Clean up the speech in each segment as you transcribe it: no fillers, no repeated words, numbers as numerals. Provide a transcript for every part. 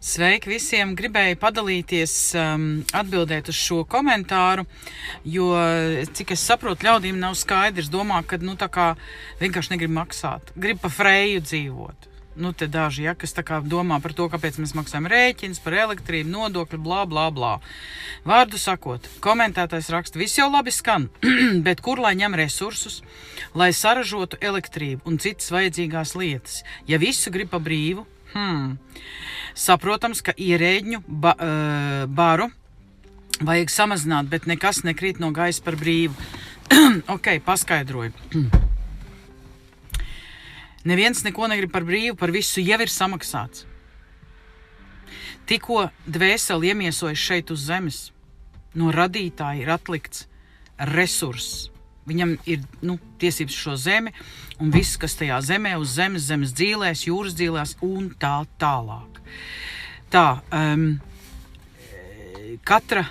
Sveiki visiem! Gribēju padalīties, atbildēt uz šo komentāru, jo, cik es saprotu, ļaudīm nav skaidrs. Domā, ka, tā kā vienkārši negrib maksāt. Grib pa freju dzīvot. Te daži, kas tā kā domā par to, kāpēc mēs maksājam rēķins, par elektrību, nodokļu, blā, blā, blā. Vārdu sakot, komentētājs raksta, viss jau labi skan, bet kur lai ņem resursus, lai saražotu elektrību un citas vajadzīgās lietas? Ja visu grib pa brīvu, saprotams, ka ierēģņu baru vajag samazināt, bet nekas nekrīt no gaisa par brīvu. Ok, paskaidroju. Neviens neko negrib par brīvu, par visu jau ir samaksāts. Tikko dvēseli iemiesojas šeit uz zemes, no radītāja ir atlikts resurss. Viņam ir tiesības šo zemi un viss, kas tajā zemē, uz zemes dzīlēs, jūras dzīlēs un tā tālāk. Katra,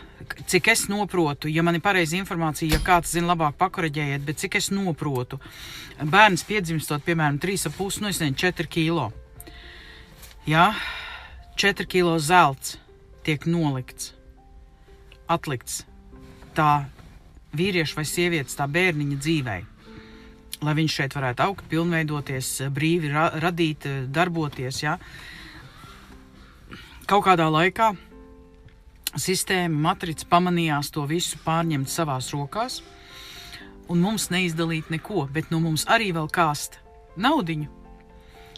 cik es noprotu, ja man ir pareiza informācija, ja kāds zina labāk pakoreģējiet, bet cik es noprotu, bērns piedzimstot, piemēram, 3,5, 4 kilo. 4 kilo zelts tiek nolikts, atlikts tā vīrieša vai sievietes, tā bērniņa dzīvei, lai viņš šeit varētu augt, pilnveidoties, brīvi radīt, darboties, Kaut kādā laikā sistēma, matrica pamanījās to visu pārņemt savās rokās, un mums neizdalīt neko, bet no mums arī vēl kāst naudiņu.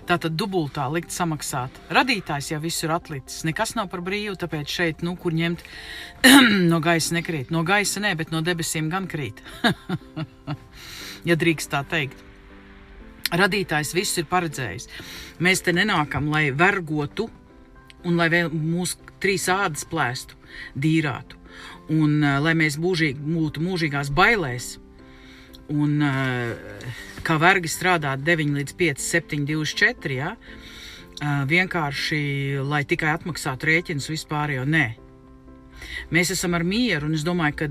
Tātad dubultā likt samaksāt. Radītājs jau visu ir atlicis, nekas nav par brīvu, tāpēc šeit, kur ņemt, no gaisa nekrīt. No gaisa ne, bet no debesīm gan krīt. Ja drīkst tā teikt. Radītājs viss ir paredzējis. Mēs te nenākam, lai vergotu, un lai vēl mūsu 3 ādas plēstu, dīrātu, un lai mēs būtu mūžīgās bailēs, un kā vergi strādāt 9 līdz 5, 7, 24, vienkārši, lai tikai atmaksātu rēķinus vispār jau nē. Mēs esam ar mieru, un es domāju, ka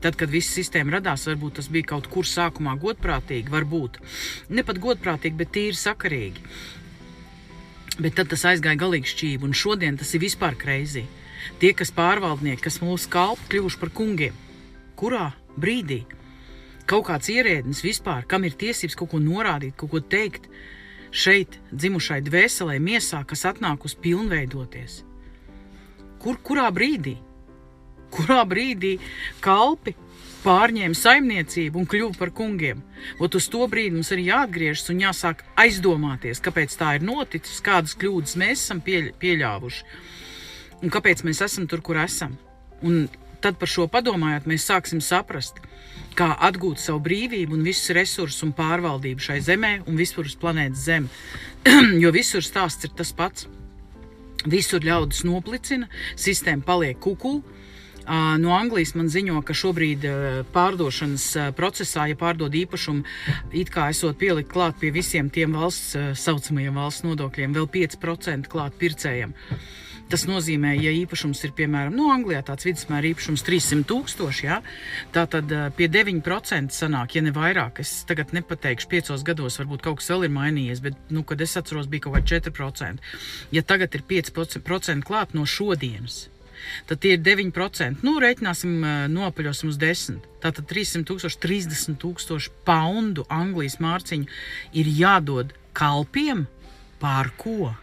tad, kad visa sistēma radās, varbūt tas bija kaut kur sākumā godprātīgi, varbūt. Ne pat godprātīgi, bet tīri sakarīgi. Bet tad tas aizgāja galīgi šķību, un šodien tas ir vispār crazy. Tie, kas pārvaldnieki, kas mūsu kalpi kļuvuši par kungiem. Kurā brīdī kaut kāds ierēdnis vispār, kam ir tiesības kaut ko norādīt, kaut ko teikt, šeit dzimušai dvēselē miesā, kas atnāk uz pilnveidoties? Kurā brīdī? Kurā brīdī kalpi pārņēma saimniecību un kļuva par kungiem? Uz to brīdi mums arī jāatgriežas un jāsāk aizdomāties, kāpēc tā ir noticis, kādas kļūdas mēs esam pieļāvuši un kāpēc mēs esam tur, kur esam. Un tad par šo padomājot, mēs sāksim saprast, kā atgūt savu brīvību un visus resursus un pārvaldību šai zemē un vispār uz planētas Zemi. Jo visur stāsts ir tas pats. Visur ļaudis noplicina, sistēma paliek kuku. No Anglijas man ziņo, ka šobrīd pārdošanas procesā, ja pārdod īpašumu, it kā esot pielikt klāt pie visiem tiem saucamajiem valsts nodokļiem, vēl 5% klāt pircējiem. Tas nozīmē, ja īpašums ir, piemēram, Anglijā tāds vidusmēra īpašums 300,000, tātad pie 9% sanāk, ja ne vairāk. Es tagad nepateikšu, 5 gados varbūt kaut kas vēl ir mainījies, bet, kad es atceros, bija kaut kā 4%. Ja tagad ir 5% klāt no šodienas, tad tie ir 9%. Reiķināsim, nopaļosim uz 10. Tātad 300,000, 30,000 poundu Anglijas mārciņu ir jādod kalpiem pār ko?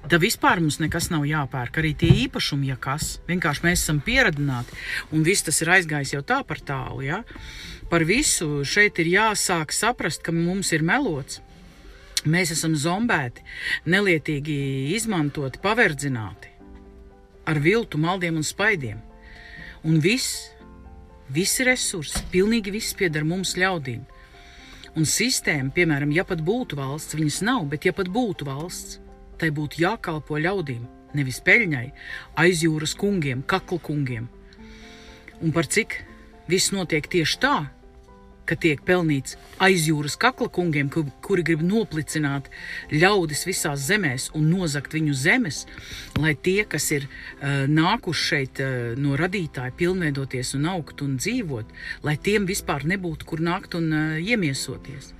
Da vispār mums nekas nav jāpērk, arī tie īpašumi, ja kas. Vienkārši mēs esam pieradināti, un viss tas ir aizgājis jau tā par tālu, Par visu šeit ir jāsāk saprast, ka mums ir melots. Mēs esam zombēti, nelietīgi izmantoti, paverdzināti. Ar viltu, maldiem un spaidiem. Un visi resursi, pilnīgi viss pieder mums ļaudīm. Un sistēma, piemēram, ja pat būtu valsts, viņas nav, bet ja pat būtu valsts, tai būtu jākalpo ļaudīm, nevis peļņai, aizjūras kungiem, kaklu kungiem. Un par cik viss notiek tieši tā, ka tiek pelnīts aizjūras kakla kungiem, kuri grib noplicināt ļaudis visās zemēs un nozagt viņu zemes, lai tie, kas ir nākuši šeit no radītāja pilnveidoties un augt un dzīvot, lai tiem vispār nebūtu, kur nākt un iemiesoties.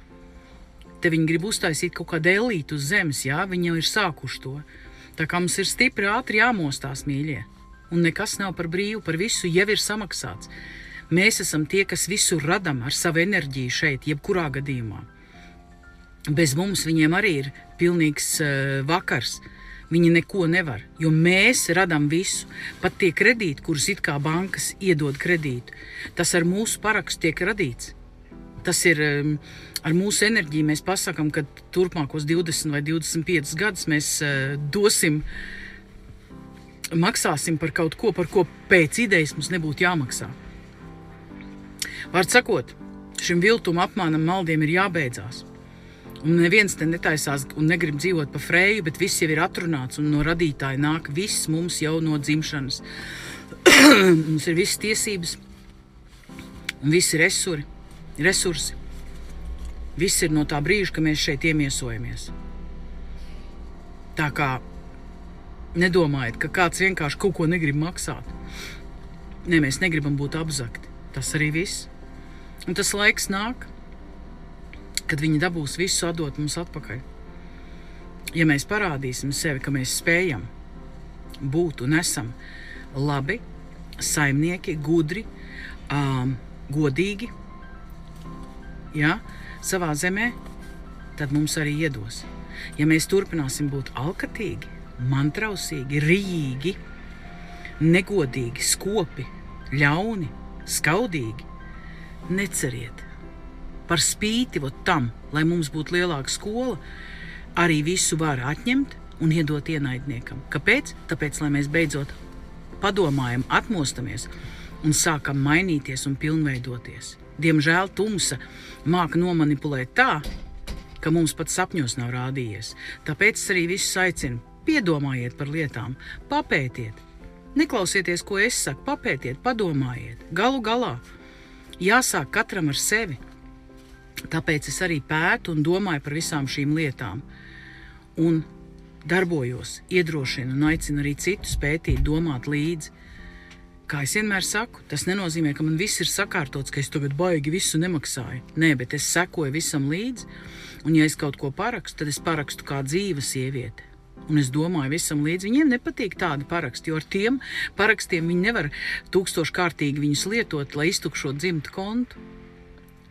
Te viņi grib uztaisīt kaut kādu elītu uz zemes, jā, viņi jau ir sākuši to. Tā kā mums ir stipri ātri jāmostās, mīļie. Un nekas nav par brīvu, par visu jau ir samaksāts. Mēs esam tie, kas visu radam ar savu enerģiju šeit, jebkurā gadījumā. Bez mums viņiem arī ir pilnīgs vakars. Viņi neko nevar, jo mēs radam visu. Pat tie kredīti, kurus it kā bankas iedod kredītu, tas ar mūsu parakstu tiek radīts. Tas ir ar mūsu enerģiju. Mēs pasakam, ka turpmākos 20 vai 25 gadus mēs maksāsim par kaut ko, par ko pēc idejas mums nebūtu jāmaksā. Vārds sakot, šim viltuma apmānam maldiem ir jābeidzās. Un neviens te netaisās un negrib dzīvot pa Freju, bet viss jau ir atrunāts un no radītāja nāk viss mums jau no dzimšanas. Mums ir visas tiesības un visi resursi. Viss ir no tā brīža, ka mēs šeit iemiesojamies. Tā kā nedomājiet, ka kāds vienkārši kaut ko negrib maksāt. Nē, mēs negribam būt apzakti. Tas arī viss. Un tas laiks nāk, kad viņi dabūs visu atdot mums atpakaļ. Ja mēs parādīsim sevi, ka mēs spējam būt un esam labi, saimnieki, gudri, godīgi, ja, savā zemē, tad mums arī iedos. Ja mēs turpināsim būt alkatīgi, mantrausīgi, rijīgi, negodīgi, skopi, ļauni, skaudīgi, neceriet. Par spīti tam, lai mums būtu lielāka skola, arī visu var atņemt un iedot ienaidniekam. Kāpēc? Tāpēc, lai mēs beidzot padomājam, atmostamies un sākam mainīties un pilnveidoties. Diemžēl tumsa māk nomanipulēt tā, ka mums pat sapņos nav rādījies. Tāpēc es arī visus aicinu, piedomājiet par lietām, papētiet. Neklausieties, ko es saku, papētiet, padomājiet. Galu galā jāsāk katram ar sevi. Tāpēc es arī pētu un domāju par visām šīm lietām. Un darbojos, iedrošinu un aicinu arī citus pētīt, domāt līdzi. Kā es vienmēr saku, tas nenozīmē, ka man viss ir sakārtots, ka es tagad baigi visu nemaksāju. Nē, bet es sekoju visam līdzi, un ja es kaut ko parakstu, tad es parakstu kā dzīva sieviete. Un es domāju visam līdzi, viņiem nepatīk tādi paraksti, jo ar tiem parakstiem viņi nevar 1000kārtīgi viņus lietot, lai iztukšot dzimtu kontu.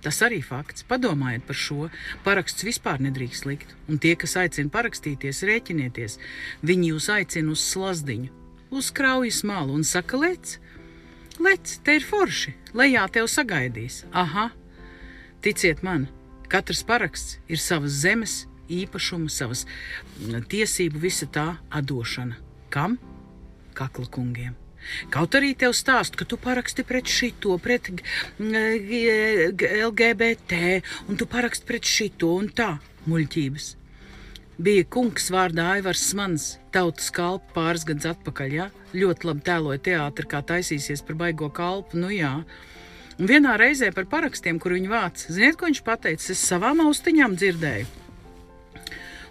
Tas arī fakts. Padomājiet par šo. Paraksts vispār nedrīkst likt. Un tie, kas aicina parakstīties, rēķinieties, viņi jūs aicina uz slazdiņu, uz kraujas malu un saka, lec, te ir forši, lejā tev sagaidīs. Aha, ticiet man, katrs paraksts ir savas zemes īpašuma, savas tiesību, visa tā atdošana. Kam? Kakla kungiem. Kaut arī tev stāst, ka tu paraksti pret šito, pret LGBT, un tu paraksti pret šito un tā, muļķības. Bija kungs vārdā Aivars Smans, tautas kalpa pāris gadus atpakaļ, ja? Ļoti labi tēloja teātri, kā taisīsies par baigo kalpu, nu jā. Un vienā reizē par parakstiem, kur viņi vāc, ziniet, ko viņš pateica? Es savām austiņām dzirdēju.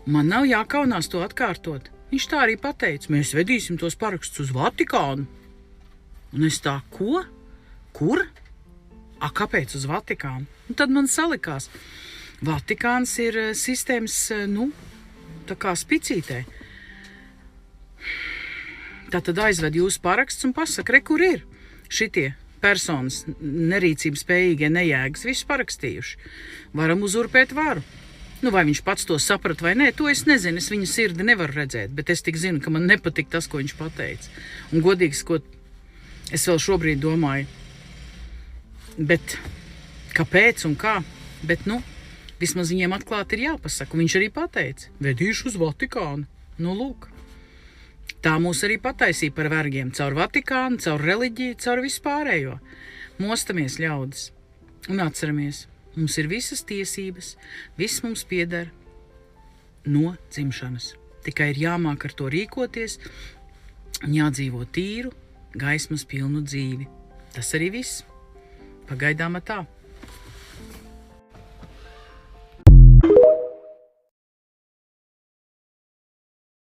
Un man nav jākaunās to atkārtot. Viņš tā arī pateica, mēs vedīsim tos parakstus uz Vatikānu. Un es tā, ko? Kur? Kāpēc uz Vatikānu? Un tad man salikās. Vatikāns ir sistēmas, tā kā spicītē. Tā tad aizved jūsu paraksts un pasaka, kur ir šitie personas nerīcības spējīgie nejēgas, visu parakstījuši. Varam uzurpēt varu. Vai viņš pats to saprat vai nē, to es nezinu, es viņa sirdi nevaru redzēt, bet es tik zinu, ka man nepatīk tas, ko viņš pateica. Un godīgi sakot, es vēl šobrīd domāju, bet kāpēc un kā, bet vismaz viņiem atklāti ir jāpasaka. Viņš arī pateica, vedīšu uz Vatikānu. Lūk. Tā mūs arī pataisīja par vergiem, caur Vatikānu, caur reliģiju, caur vispārējo. Mostamies, ļaudis, un atceramies, mums ir visas tiesības, viss mums pieder no dzimšanas. Tikai ir jāmāk ar to rīkoties un jādzīvo tīru, gaismas pilnu dzīvi. Tas arī viss. Pagaidām tā.